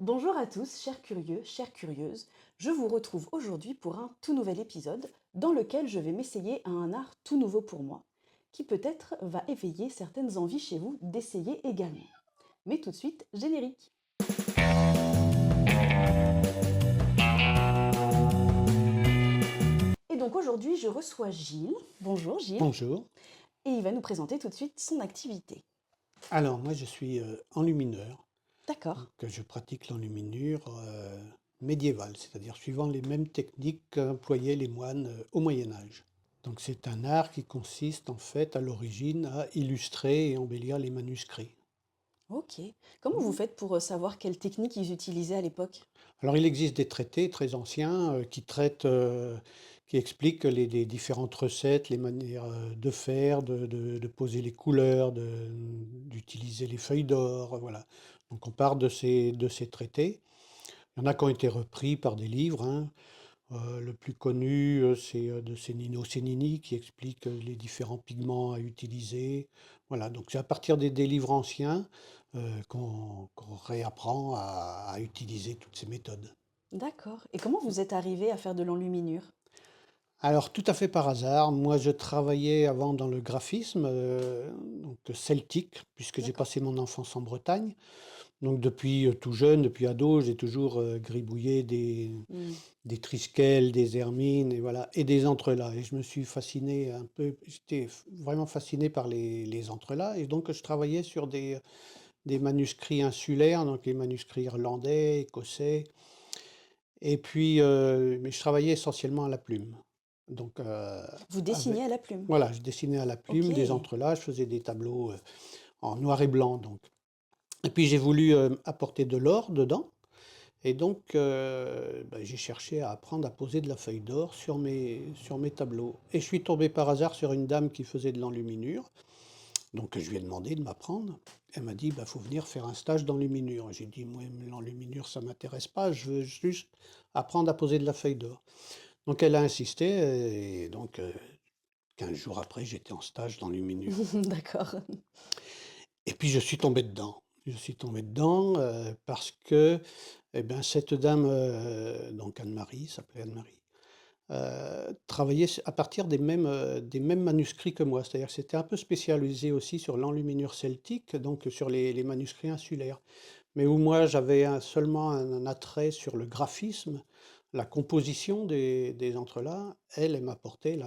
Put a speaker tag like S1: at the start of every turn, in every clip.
S1: Bonjour à tous, chers curieux, chères curieuses. Je vous retrouve aujourd'hui pour un tout nouvel épisode dans lequel je vais m'essayer à un art tout nouveau pour moi, qui peut-être va éveiller certaines envies chez vous d'essayer également. Mais tout de suite, générique. Et donc aujourd'hui, je reçois Gilles. Bonjour Gilles.
S2: Bonjour.
S1: Et il va nous présenter tout de suite son activité.
S2: Alors moi je suis, enlumineur,
S1: D'accord.
S2: donc je pratique l'enluminure, médiévale, c'est-à-dire suivant les mêmes techniques qu'employaient les moines, au Moyen Âge. Donc c'est un art qui consiste en fait à l'origine à illustrer et embellir les manuscrits.
S1: Ok. Comment vous faites pour savoir quelle technique ils utilisaient à l'époque?
S2: Alors il existe des traités très anciens, qui traitent, qui expliquent les différentes recettes, les manières, de faire, de poser les couleurs, d'utiliser les feuilles d'or, voilà. Donc on part de ces traités. Il y en a qui ont été repris par des livres, hein. Le plus connu, c'est, de Cennino Cennini qui explique, les différents pigments à utiliser. Voilà, donc c'est à partir des livres anciens, qu'on réapprend à utiliser toutes ces méthodes.
S1: D'accord. Et comment vous êtes arrivé à faire de l'enluminure?
S2: Alors tout à fait par hasard, moi je travaillais avant dans le graphisme, donc celtique, puisque j'ai
S1: D'accord.
S2: passé mon enfance en Bretagne. Donc depuis, tout jeune, depuis ado, j'ai toujours, gribouillé
S1: Hmm.
S2: des Triskel, des Hermine et voilà et des entrelacs et je me suis fasciné un peu j'étais vraiment fasciné par les entrelacs et donc je travaillais sur des manuscrits insulaires, donc les manuscrits irlandais, écossais et puis, mais je travaillais essentiellement à la plume. Donc,
S1: Vous
S2: avec
S1: dessinez à la plume?
S2: voilà, je dessinais à la
S1: Ok.
S2: plume des entrelacs, je faisais des tableaux, en noir et blanc donc et puis j'ai voulu, apporter de l'or dedans et donc, j'ai cherché à apprendre à poser de la feuille d'or sur mes tableaux et je suis tombé par hasard sur une dame qui faisait de l'enluminure, donc je lui ai demandé de m'apprendre. Elle m'a dit: «Bah, faut venir faire un stage d'enluminure». J'ai dit: «Moi, l'enluminure, ça m'intéresse pas, je veux juste apprendre à poser de la feuille d'or». Donc elle a insisté et donc, 15 jours après, j'étais en stage d'enluminure
S1: D'accord.
S2: et puis je suis tombé dedans. Je suis tombé dedans, parce que, eh ben, cette dame, donc Anne-Marie, s'appelait Anne-Marie, travaillait à partir des mêmes manuscrits que moi. C'est-à-dire que c'était un peu spécialisé aussi sur l'enluminure celtique, donc sur les manuscrits insulaires. Mais où moi j'avais seulement un attrait sur le graphisme, la composition des entrelacs. Elle m'apportait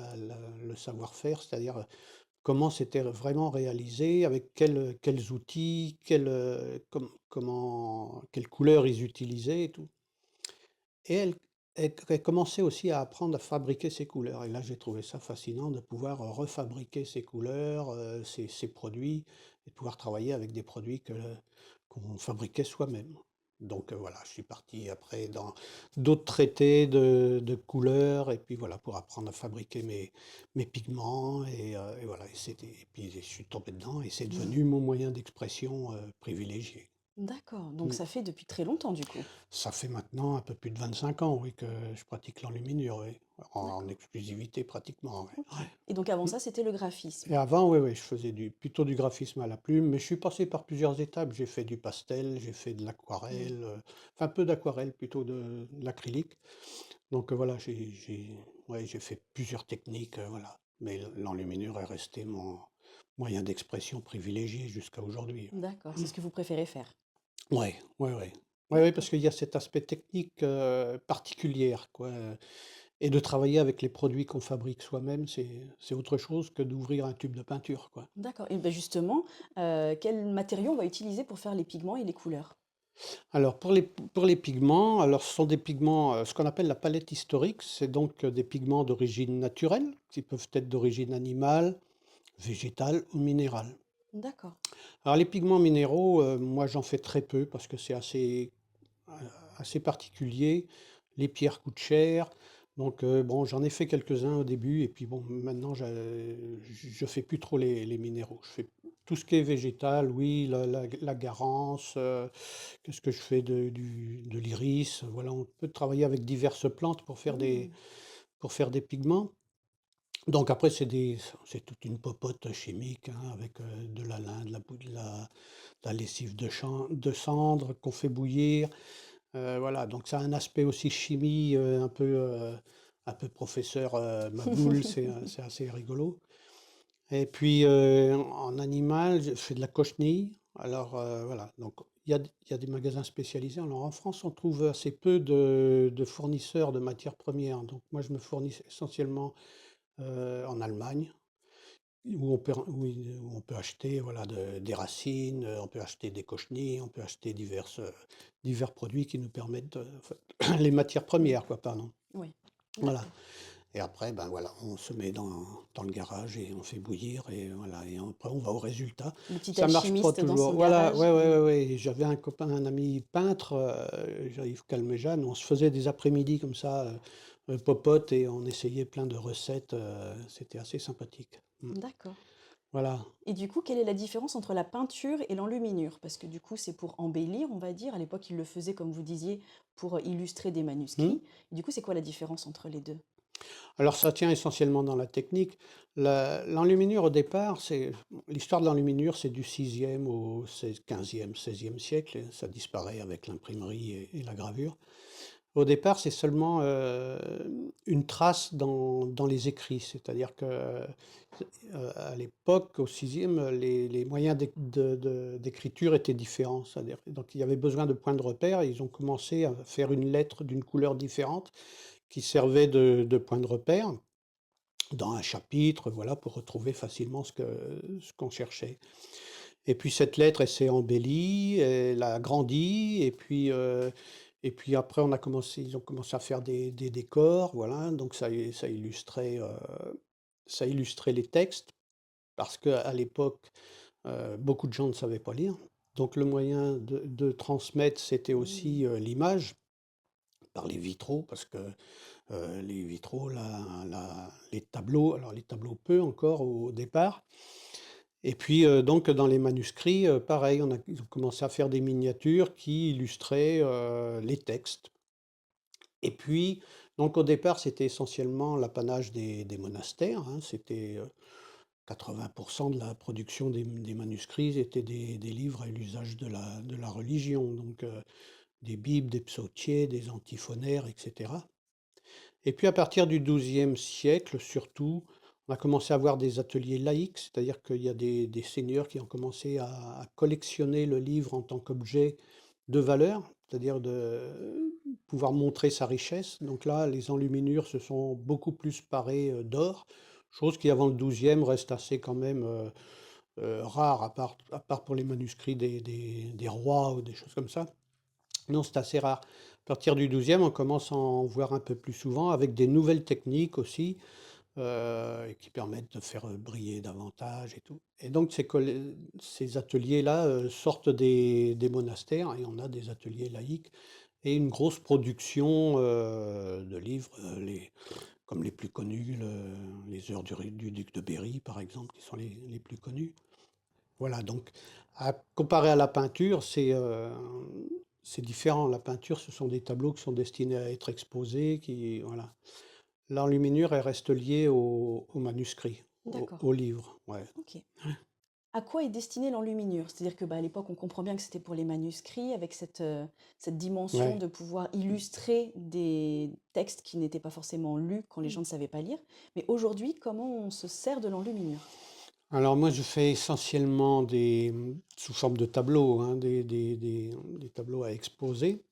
S2: le savoir-faire, c'est-à-dire, comment c'était vraiment réalisé, avec quels outils, quelles couleurs ils utilisaient et tout. Et elle commençait aussi à apprendre à fabriquer ses couleurs et là, j'ai trouvé ça fascinant de pouvoir, refabriquer ses couleurs, ses produits et de pouvoir travailler avec des produits qu'on fabriquait soi-même. Donc, voilà, je suis parti après dans d'autres traités de couleurs et puis voilà, pour apprendre à fabriquer mes pigments et voilà et puis je suis tombé dedans et c'est devenu mon moyen d'expression, privilégié.
S1: D'accord, donc
S2: Mmh.
S1: ça fait depuis très longtemps du coup?
S2: Ça fait maintenant un peu plus de 25 ans, oui, que je pratique l'enluminure, oui, en
S1: D'accord,
S2: exclusivité pratiquement, oui,
S1: OK.
S2: ouais.
S1: Et donc avant
S2: Mmh
S1: ça, c'était le graphisme?
S2: et avant, oui, oui, je faisais plutôt du graphisme à la plume, mais je suis passé par plusieurs étapes. J'ai fait du pastel, j'ai fait de
S1: Mmh.
S2: l'aquarelle, enfin peu d'aquarelle, plutôt de l'acrylique. Donc, voilà, ouais, j'ai fait plusieurs techniques, voilà. Mais l'enluminure est resté mon moyen d'expression privilégié jusqu'à aujourd'hui.
S1: D'accord, c'est ce que vous préférez faire?
S2: Ouais, ouais, ouais. Ouais, ouais, parce
S1: D'accord.
S2: qu'il y a cet aspect technique, particulière, quoi, et de travailler avec les produits qu'on fabrique soi-même, c'est autre chose que d'ouvrir un tube de peinture, quoi.
S1: D'accord et ben justement, quels matériaux on va utiliser pour faire les pigments et les couleurs?
S2: Alors pour les pigments, alors ce sont des pigments, ce qu'on appelle la palette historique, c'est donc, des pigments d'origine naturelle, qui peuvent être d'origine animale, végétale ou minérale.
S1: D'accord.
S2: Alors les pigments minéraux, moi j'en fais très peu parce que c'est heu, assez particulier. Les pierres coûtent cher, donc bon, j'en ai fait quelques-uns au début et puis bon, maintenant je fais plus trop les minéraux. Je fais tout ce qui est végétal, oui, la garance, qu'est-ce que je fais de l'iris, voilà, on peut travailler avec diverses plantes pour faire des
S1: Mmh.
S2: pour faire des pigments. Donc après c'est toute une popote chimique, hein, avec, de la lin, de la poudre, de la lessive de cendre qu'on fait bouillir. Voilà, donc ça a un aspect aussi chimie, un peu professeur, Maboul, c'est assez rigolo. Et puis, en animal, je fais de la cochenille. Alors, voilà, donc il y a des magasins spécialisés. Alors en France, on trouve assez peu de fournisseurs de matières premières. Donc moi, je me fournis essentiellement, en Allemagne, où on peut acheter, voilà, des racines, on peut acheter des cochenilles, on peut acheter divers produits qui nous permettent, les matières
S1: Mmh.
S2: premières, quoi, pardon.
S1: Oui,
S2: Voilà.
S1: d'accord.
S2: Et après, ben, voilà, on se met dans le garage et on fait bouillir et voilà et après on va au résultat.
S1: Le petit
S2: Ça marche pas
S1: alchimiste dans
S2: toujours.
S1: son
S2: Voilà,
S1: garage.
S2: ouais, ouais,
S1: Mmh.
S2: ouais, ouais, et j'avais un copain, un ami peintre, Jean-Yves Calmejane, on se faisait des après-midi comme ça, popote et on essayait plein de recettes, c'était assez sympathique.
S1: D'accord.
S2: Voilà.
S1: Et du coup, quelle est la différence entre la peinture et l'enluminure? Parce que du coup, c'est pour embellir, on va dire. À l'époque, ils le faisaient, comme vous disiez, pour illustrer des
S2: Mmh.
S1: manuscrits. Et du coup, c'est quoi la différence entre les deux?
S2: Alors ça tient essentiellement dans la technique. L'enluminure au départ, c'est l'histoire de l'enluminure, c'est du 6e au 15e, 16e siècle, et ça disparaît avec l'imprimerie et la gravure. Au départ, c'est seulement, une trace dans les écrits, c'est-à-dire que, à l'époque, au 6e, les moyens d'écriture étaient différents, c'est-à-dire donc il y avait besoin de points de repère et ils ont commencé à faire une lettre d'une couleur différente qui servait de point de repère dans un chapitre, voilà, pour retrouver facilement ce qu'on cherchait. Et puis cette lettre, elle s'est embellie, elle a grandi et puis après ils ont commencé à faire des décors, voilà, donc ça illustrait les textes parce qu'à l'époque, beaucoup de gens ne savaient pas lire. Donc le moyen de transmettre, c'était
S1: Mmh.
S2: aussi, l'image par les vitraux parce que les vitraux, les tableaux, alors les tableaux peu encore au départ. Et puis, donc dans les manuscrits, pareil, ils ont commencé à faire des miniatures qui illustraient, les textes. Et puis, donc au départ, c'était essentiellement l'apanage des monastères, hein. C'était, 80 de la production des manuscrits étaient des livres à l'usage de la religion, donc des bibles, des psautiers, des antiphonaires, et cetera. Et puis à partir du XIIe siècle surtout, on a commencé à avoir des ateliers laïques, c'est-à-dire qu'il y a des seigneurs qui ont commencé à collectionner le livre en tant qu'objet de valeur, c'est-à-dire de pouvoir montrer sa richesse. Donc là, les enluminures se sont beaucoup plus parées, d'or, chose qui avant le XIIe reste assez quand même, rare à part pour les manuscrits des rois ou des choses comme ça. Non, c'est assez rare. À partir du 12e, on commence à en voir un peu plus souvent avec des nouvelles techniques aussi, qui permettent de faire, briller davantage et tout. Et donc ces ateliers-là, sortent des monastères et on a des ateliers laïques et une grosse production, de livres, comme les plus connus, les Heures du duc de Berry, par exemple, qui sont les plus connus. Voilà, donc comparé à la peinture, c'est différent. La peinture, ce sont des tableaux qui sont destinés à être exposés, qui voilà. L'enluminure, elle reste liée au manuscrit,
S1: D'accord,
S2: au livre, ouais.
S1: OK. À quoi est destinée l'enluminure? C'est-à-dire que, bah, à l'époque, on comprend bien que c'était pour les manuscrits avec cette dimension
S2: Ouais.
S1: de pouvoir illustrer des textes qui n'étaient pas forcément lus quand les gens ne savaient pas lire. Mais aujourd'hui, comment on se sert de l'enluminure?
S2: Alors moi, je fais essentiellement sous forme de tableaux, hein, des tableaux à exposer.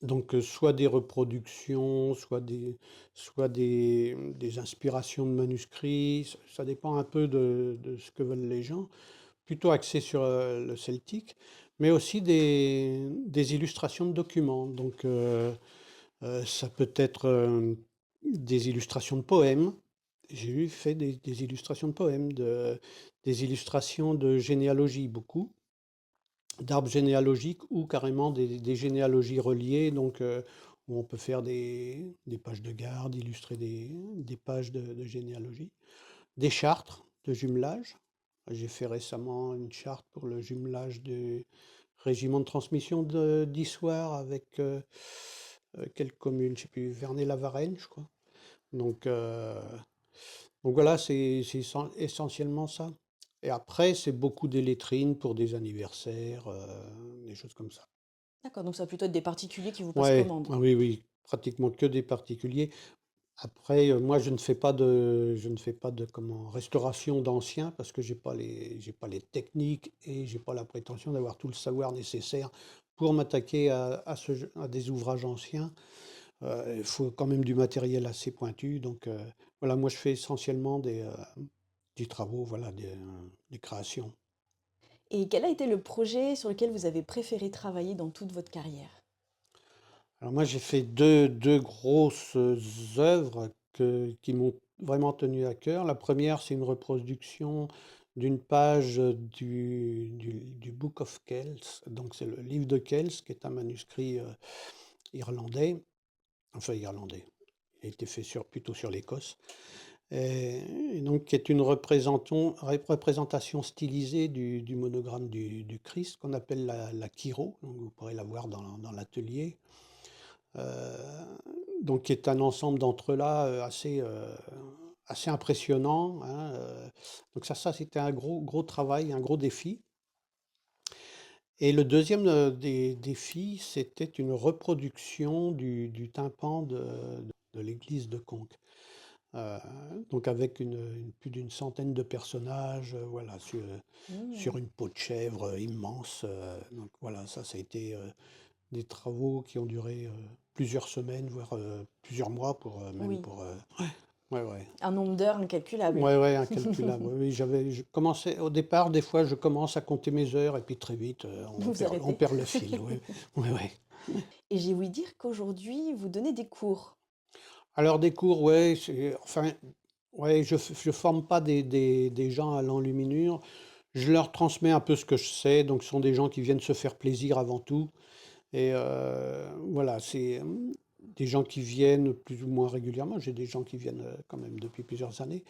S2: Donc, soit des reproductions, des inspirations de manuscrits, ça dépend un peu de ce que veulent les gens. Plutôt axé sur, le celtique, mais aussi des illustrations de documents. Donc, ça peut être, des illustrations de poèmes. J'ai eu fait des illustrations de poèmes, des illustrations de généalogie, beaucoup, d'arbres généalogiques ou carrément des généalogies reliées, donc, où on peut faire des pages de garde, illustrer des pages de généalogie. Des chartes de jumelage. J'ai fait récemment une charte pour le jumelage du régiment de transmission d'Issoire avec, quelle commune? Je sais plus, Vernay-la-Varenne, je crois. Donc, Donc voilà, c'est essentiellement ça. Et après, c'est beaucoup des lettrines pour des anniversaires, des choses comme ça.
S1: D'accord, donc ça va plutôt être des particuliers qui vous passent
S2: Ouais,
S1: commande.
S2: ah oui, oui, pratiquement que des particuliers. Après, moi, je ne fais pas de comment? Restauration d'anciens parce que j'ai pas les techniques et j'ai pas la prétention d'avoir tout le savoir nécessaire pour m'attaquer à des ouvrages anciens. Il faut quand même du matériel assez pointu donc voilà, moi, je fais essentiellement des travaux, voilà, des créations.
S1: Et quel a été le projet sur lequel vous avez préféré travailler dans toute votre carrière?
S2: Alors moi, j'ai fait deux grosses œuvres qui m'ont vraiment tenu à cœur. La première, c'est une reproduction d'une page du Book of Kells. Donc c'est le livre de Kells, qui est un manuscrit irlandais, enfin irlandais. Il a été fait plutôt sur l'Écosse. Et donc, qui est une représentation stylisée du monogramme du Christ, qu'on appelle la Chi-Rho. Donc vous pourrez la voir dans l'atelier. Donc qui est un ensemble d'entrelacs, assez impressionnant, hein, donc ça c'était un gros gros travail, un gros défi. Et le deuxième des défis, c'était une reproduction du tympan de l'église de Conques. Heu, donc avec plus d'une centaine de personnages, voilà, sur
S1: Mmh.
S2: une peau de chèvre, immense, donc voilà, ça a été, des travaux qui ont duré, plusieurs semaines, voire, plusieurs mois pour, même
S1: Oui,
S2: pour, ouais, ouais.
S1: un nombre d'heures incalculable.
S2: Ouais, ouais, incalculable. Oui, oui, je commençais au départ, des fois, je commence à compter mes heures et puis très vite, on
S1: Vous
S2: perd on
S1: arrêtez.
S2: perd le fil, oui. Ouais, ouais.
S1: Et j'ai ouï dire qu'aujourd'hui, vous donnez des cours.
S2: Alors des cours, ouais, c'est enfin, ouais, je forme pas des gens à l'enluminure. Je leur transmets un peu ce que je sais, donc ce sont des gens qui viennent se faire plaisir avant tout. Et voilà, c'est, des gens qui viennent plus ou moins régulièrement. J'ai des gens qui viennent, quand même depuis plusieurs années,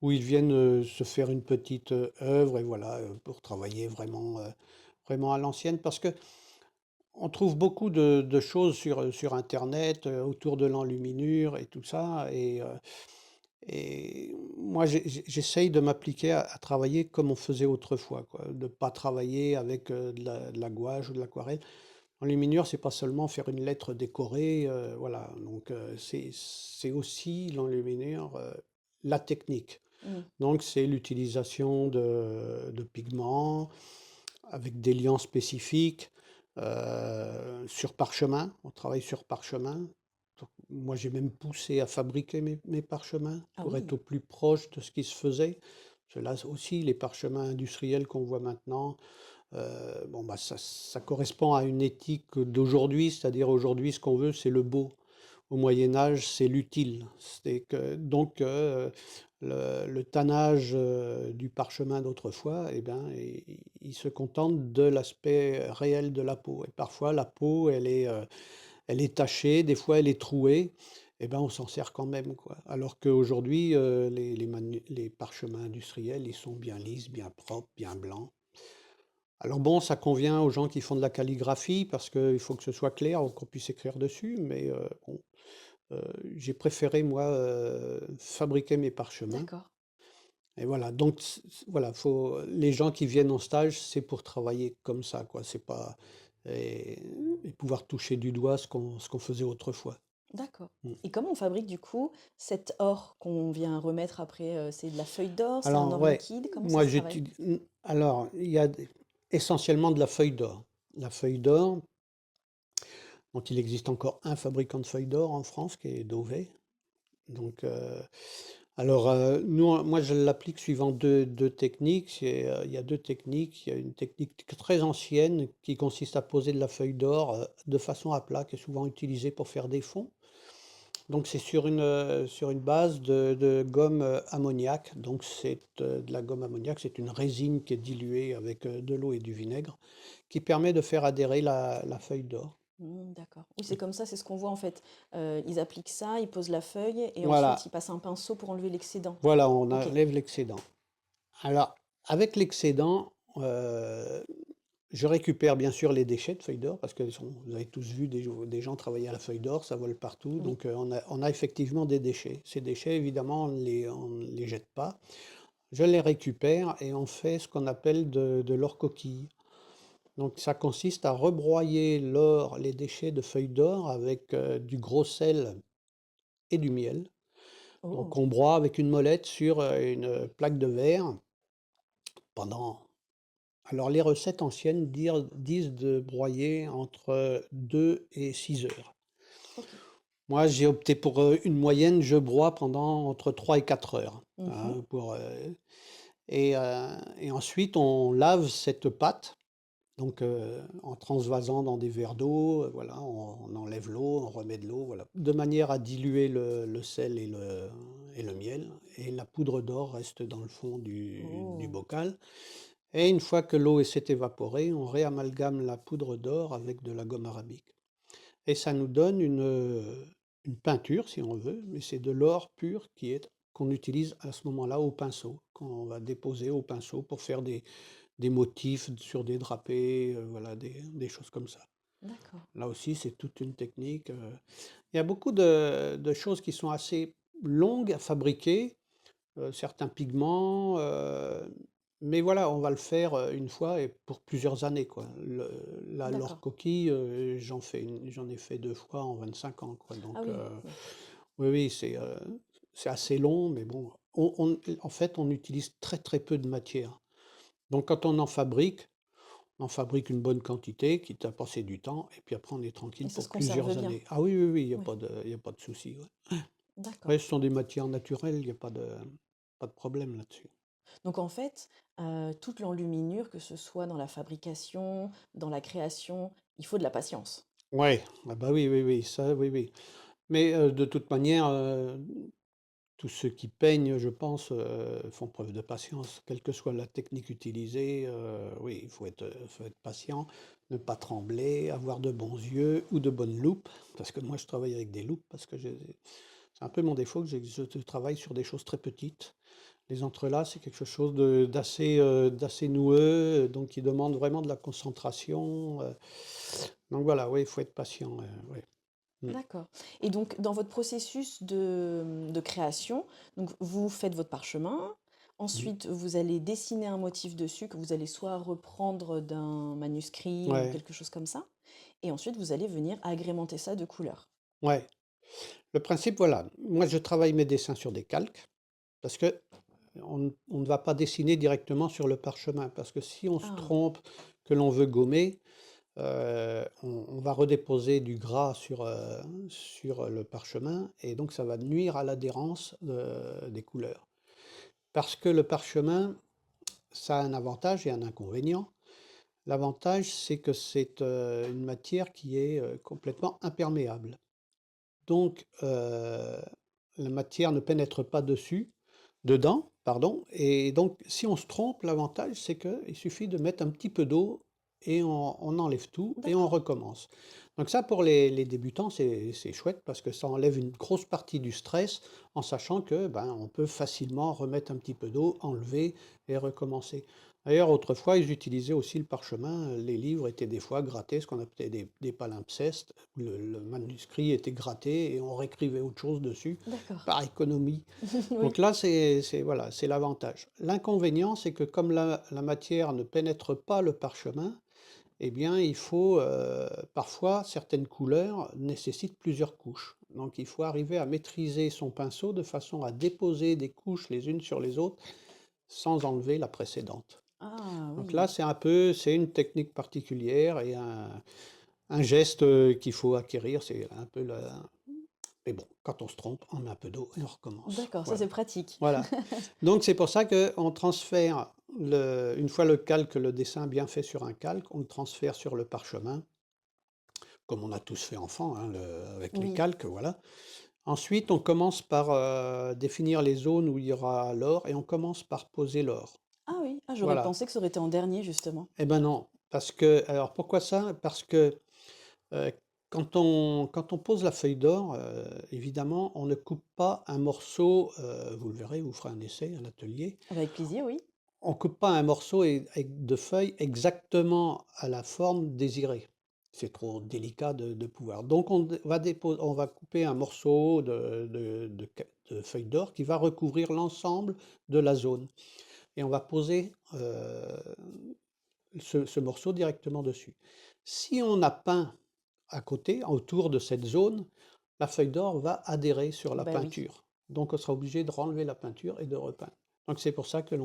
S2: où ils viennent, se faire une petite, œuvre et voilà, pour travailler vraiment à l'ancienne. Parce qu'on trouve beaucoup de choses sur internet, autour de l'enluminure et tout ça et moi j'essaye de m'appliquer à travailler comme on faisait autrefois, quoi. De pas travailler avec, de la gouache ou de l'aquarelle. L'enluminure, c'est pas seulement faire une lettre décorée, voilà, donc c'est aussi l'enluminure, la technique.
S1: Mmh.
S2: Donc c'est l'utilisation de pigments avec des liants spécifiques, sur parchemin. On travaille sur parchemin. Donc moi, j'ai même poussé à fabriquer mes parchemins
S1: Ah
S2: pour être
S1: oui.
S2: au plus proche de ce qui se faisait. Parce que là aussi, les parchemins industriels qu'on voit maintenant, bon, bah, ça correspond à une éthique d'aujourd'hui, c'est-à-dire aujourd'hui, ce qu'on veut, c'est le beau. Au Moyen Âge, c'est l'utile. C'est que donc le tannage, du parchemin d'autrefois et ben, il se contente de l'aspect réel de la peau et parfois la peau, elle est tachée, des fois elle est trouée et ben, on s'en sert quand même, quoi. Alors qu'aujourd'hui, les parchemins industriels, ils sont bien lisses, bien propres, bien blancs. Alors bon, ça convient aux gens qui font de la calligraphie parce qu'il faut que ce soit clair, qu'on puisse écrire dessus, mais bon, j'ai préféré moi, fabriquer mes parchemins
S1: D'accord.
S2: et voilà donc voilà, faut les gens qui viennent en stage, c'est pour travailler comme ça quoi, c'est pas et et pouvoir toucher du doigt ce qu'on faisait autrefois.
S1: D'accord.
S2: Mmh.
S1: Et comment on fabrique du coup cet or qu'on vient remettre après, c'est de la feuille d'or, c'est un
S2: Alors
S1: or
S2: ouais,
S1: liquide? Comment ça
S2: moi
S1: se travaille?
S2: alors il y a essentiellement de la feuille d'or. La feuille d'or, dont il existe encore un fabricant de feuilles d'or en France qui est Dauvet. Donc, alors, moi je l'applique suivant deux techniques. Il y a 2 techniques. Il y a une technique très ancienne qui consiste à poser de la feuille d'or, de façon à plat, qui est souvent utilisée pour faire des fonds. Donc c'est sur une base de gomme, ammoniac. Donc c'est, de la gomme ammoniac, c'est une résine qui est diluée avec, de l'eau et du vinaigre, qui permet de faire adhérer la feuille d'or.
S1: Mmh, d'accord. Oui, c'est comme ça, c'est ce qu'on voit en fait. Ils appliquent ça, ils posent la feuille et ensuite
S2: Voilà,
S1: ils passent un pinceau pour enlever l'excédent.
S2: voilà, on
S1: OK.
S2: enlève l'excédent. Alors avec l'excédent, heu je récupère bien sûr les déchets de feuilles d'or parce que vous avez tous vu des gens travailler à la feuille d'or, ça vole partout,
S1: Oui.
S2: donc on a effectivement des déchets. Ces déchets, évidemment, on ne les jette pas. Je les récupère et on fait ce qu'on appelle de l'or coquille. Donc ça consiste à rebroyer l'or, les déchets de feuilles d'or avec, du gros sel et du miel. Donc
S1: Oh!
S2: on broie avec une molette sur, une plaque de verre pendant alors les recettes anciennes disent de broyer entre 2 et 6 heures.
S1: OK.
S2: Moi, j'ai opté pour, une moyenne, je broie pendant entre 3 et 4 heures,
S1: Mmh.
S2: hein, et ensuite on lave cette pâte, donc en transvasant dans des verres d'eau, voilà, on enlève l'eau, on remet de l'eau, voilà, de manière à diluer le sel et le miel et la poudre d'or reste dans le fond du
S1: Oh!
S2: bocal. Et une fois que l'eau s'est évaporée, on réamalgame la poudre d'or avec de la gomme arabique. Et ça nous donne une peinture, si on veut, mais c'est de l'or pur qu'on utilise à ce moment-là au pinceau, qu'on va déposer au pinceau pour faire des motifs sur des drapés, voilà, des choses comme ça.
S1: D'accord.
S2: Là aussi, c'est toute une technique. Il y a beaucoup de choses qui sont assez longues à fabriquer, certains pigments, mais voilà, on va le faire, une fois et pour plusieurs années, quoi. L'or
S1: D'accord.
S2: coquille, j'en ai fait 2 fois en 25 ans, quoi,
S1: Ah
S2: donc
S1: oui, oui.
S2: oui, oui, c'est assez long, mais bon, en fait, on utilise très, très peu de matière. Donc quand on en fabrique une bonne quantité, quitte à passer du temps et puis après on est
S1: Et
S2: tranquille
S1: ça se
S2: pour
S1: conserve
S2: plusieurs
S1: bien?
S2: années. Ah oui, oui, oui,
S1: Oui.
S2: il y a pas de souci, ouais. Ouais,
S1: D'accord.
S2: ce sont des matières naturelles, il y a pas de problème là-dessus.
S1: Donc en fait, toute l'enluminure, que ce soit dans la fabrication, dans la création, il faut de la patience?
S2: Ouais, ah bah, oui, oui, oui, ça, oui, oui. Mais, de toute manière, tous ceux qui peignent, je pense, font preuve de patience. Quelle que soit la technique utilisée, oui, faut être patient, ne pas trembler, avoir de bons yeux ou de bonnes loupes. Parce que moi, je travaille avec des loupes parce que c'est un peu mon défaut que je travaille sur des choses très petites. Les entrelacs, c'est quelque chose d'assez noueux, donc qui demande vraiment de la concentration, donc voilà, oui, il faut être patient, ouais. Mmh.
S1: D'accord. Et donc dans votre processus de création, donc vous faites votre parchemin,
S2: Mmh.
S1: ensuite vous allez dessiner un motif dessus que vous allez soit reprendre d'un manuscrit ou
S2: Ouais,
S1: quelque chose comme ça, et ensuite vous allez venir agrémenter ça de couleurs.
S2: ouais. Le principe, voilà, moi je travaille mes dessins sur des calques parce que on ne va pas dessiner directement sur le parchemin parce que si on se
S1: Ah,
S2: trompe, que l'on veut gommer, on va redéposer du gras sur le parchemin et donc ça va nuire à l'adhérence, des couleurs. Parce que le parchemin, ça a un avantage et un inconvénient. L'avantage, c'est que c'est, une matière qui est, complètement imperméable. Donc, la matière ne pénètre pas dedans, pardon, et donc si on se trompe, l'avantage, c'est qu'il suffit de mettre un petit peu d'eau et on enlève tout et on
S1: d'accord.
S2: recommence. Donc ça, pour les débutants, c'est chouette parce que ça enlève une grosse partie du stress en sachant que, ben, on peut facilement remettre un petit peu d'eau, enlever et recommencer. D'ailleurs, autrefois, ils utilisaient aussi le parchemin, les livres étaient des fois grattés, ce qu'on appelait des palimpsestes. Le manuscrit était gratté et on réécrivait autre chose dessus,
S1: D'accord.
S2: par économie. Donc
S1: Oui.
S2: là, c'est voilà, c'est l'avantage. L'inconvénient, c'est que comme la matière ne pénètre pas le parchemin, eh bien, il faut, parfois, certaines couleurs nécessitent plusieurs couches. Donc il faut arriver à maîtriser son pinceau de façon à déposer des couches les unes sur les autres, sans enlever la précédente.
S1: Ah
S2: Donc là,
S1: oui.
S2: c'est une technique particulière et un geste, qu'il faut acquérir, c'est un peu la mais bon, quand on se trompe, on met un peu d'eau et on recommence.
S1: D'accord, ça
S2: Voilà.
S1: c'est pratique.
S2: Voilà. Donc c'est pour ça qu'on transfère une fois le dessin bien fait sur un calque, on le transfère sur le parchemin, comme on a tous fait enfant, hein, avec les
S1: Oui.
S2: calques, voilà. Ensuite, on commence par, définir les zones où il y aura l'or et on commence par poser l'or.
S1: Ah oui, ah j'aurais
S2: Voilà.
S1: pensé que ça aurait été en dernier justement.
S2: Eh ben non, parce que alors pourquoi ça? Parce que, heu, quand on pose la feuille d'or, évidemment, on ne coupe pas un morceau, vous le verrez, vous ferez un essai à l'atelier.
S1: Avec plaisir, oui.
S2: on coupe pas un morceau de feuille exactement à la forme désirée. C'est trop délicat de pouvoir. Donc on va couper un morceau de feuille d'or qui va recouvrir l'ensemble de la zone et on va poser, ce morceau directement dessus. Si on a peint à côté, autour de cette zone, la feuille d'or va adhérer sur la
S1: Bah oui,
S2: peinture. Donc on sera obligé de renlever la peinture et de repeindre. Donc c'est pour ça que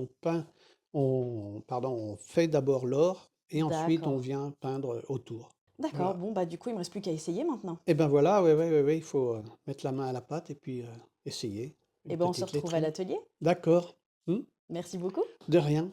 S2: on fait d'abord l'or et ensuite on
S1: d'accord.
S2: vient peindre autour.
S1: D'accord,
S2: Voilà.
S1: bon, bah du coup, il me reste plus qu'à essayer maintenant.
S2: Et ben voilà, ouais, ouais, ouais, ouais, il faut, mettre la main à la pâte et puis, essayer
S1: Et
S2: une
S1: ben, on se
S2: petite
S1: retrouve à
S2: lettrine.
S1: l'atelier.
S2: D'accord. Mmh.
S1: Merci beaucoup.
S2: De rien.